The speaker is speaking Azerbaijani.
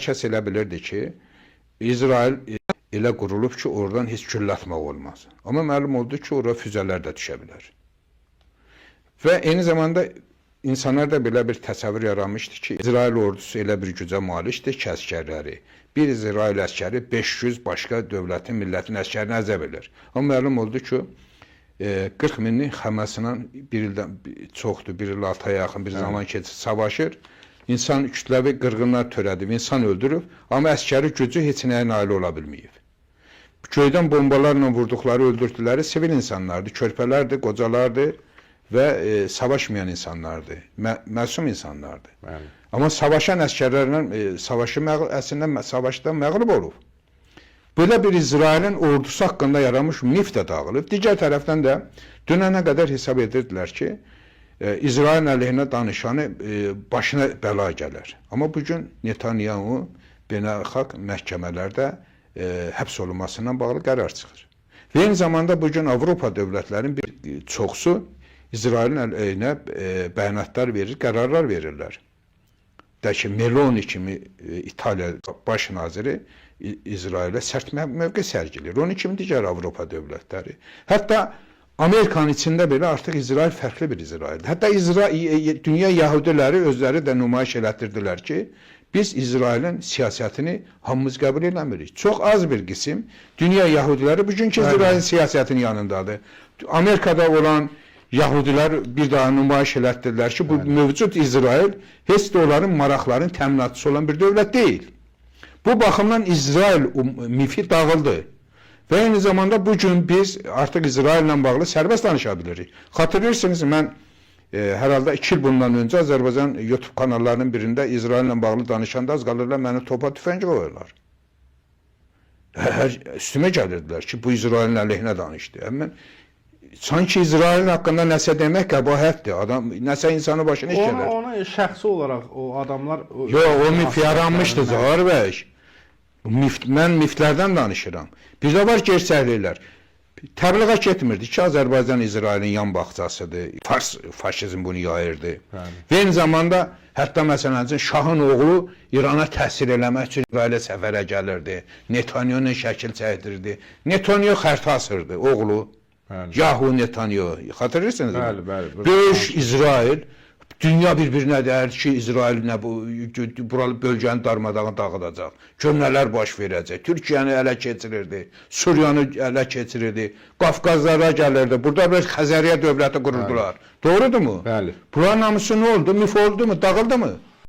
Kəs elə bilirdi ki, İsrail elə qurulub ki, oradan heç güllə atmaq olmaz. Amma məlum oldu ki, oraya füzələr də düşə bilər. Və eyni zamanda insanlar da belə bir təsəvvür yaranmışdı ki, İsrail ordusu elə bir gücə malikdir ki, əskərləri. Bir İsrail əskəri 500 başqa dövlətin, millətin əskərini əzəb edir. Amma məlum oldu ki, 40 minlik Həmasla bir ildən çoxdur, bir il 6 aya yaxın bir zaman keçir, savaşır. İnsan kütləvi qırğınlar törədib, insan öldürüb, amma əskəri gücü heç nəyə nail ola bilməyib. Göydən bombalarla vurduqları, öldürdüləri sivil insanlardır, körpələrdir, qocalardır və savaşmayan insanlardır, məsum insanlardır. Bəli. Amma savaşan əskərlərlə əslində savaşda məğlub olub. Belə bir İsrailin ordusu haqqında yaranmış mif də dağılıb. Digər tərəfdən də dünənə qədər hesab edirdilər ki, İsrail əleyhinə danışanı başına bəla gələr. Amma bugün Netanyahu beynəlxalq məhkəmələrdə həbs olunmasından bağlı qərar çıxır. Və eyni zamanda bugün Avropa dövlətlərinin bir çoxsu İsrailin əleyhinə bəyanatlar verir, qərarlar verirlər. Ki, Meloni kimi İtaliya baş naziri İsrailə sərt mövqe sərgiləyir. Onun kimi digər Avropa dövlətləri. Hətta Amerikanın içində belə artıq İsrail fərqli bir İsraildir. Hətta dünya Yahudiləri özləri də nümayiş elətdirdilər ki, biz İsrailin siyasətini hamımız qəbul eləmirik. Çox az bir qism dünya Yahudiləri bugünkü İsrailin siyasətinin yanındadır. Amerikada olan Yahudilər bir daha nümayiş elətdirdilər ki, bu mövcud İsrail heç də onların maraqlarının təminatçısı olan bir dövlət deyil. Bu baxımdan İsrail mifi dağıldı. Və eyni zamanda bugün biz artıq İsraillə bağlı sərbəst danışa bilirik. Xatırlayırsınız, mən herhalde 2 il bundan öncə Azərbaycan YouTube kanallarının birində İsraillə bağlı danışanda az qalırlar, məni topa tüfəng qoyurlar. Üstümə gəlirdilər ki, bu İsrailin əleyhinə danışdı. Mən sanki İsrailin haqqında nəsə demək qəbahətdir. Adam nəsə insanı başına iş gəlir. Ona şəxsi olaraq o adamlar... Yox, o mif yaranmışdı Zahar bəy. Mən miflərdən danışıram. Bir də var gerçəkliklər. Təbliğat getmirdi ki, Azərbaycan İsrailin yan bağçasıdır. Faşizm bunu yayırdı. Və eyni zamanda hətta məsələn Şahın oğlu İrana təhsil eləmək üçün İsrailə səfərə gəlirdi. Netanyahu şəkil çəkdirdi. Netanyahu xəritə asırdı oğlu. Yahu Netanyahu. Xatırlayırsınız mı? Bəli, bəli. Böyük İsrail dünya bir-birinə deyər ki, İsrail nə bu buralı bölgəni darmadağın dağıdacaq. Gör nələr baş verəcək. Türkiyəni ələ keçirirdi, Suriyanı ələ keçirirdi, Qafqazlara gəlirdi. Burada bir Xəzəriyyə dövləti qururdular. Doğrudur mu? Bəli. Bunların hamısı nə oldu? Mif oldu mu? Dağıldı mı?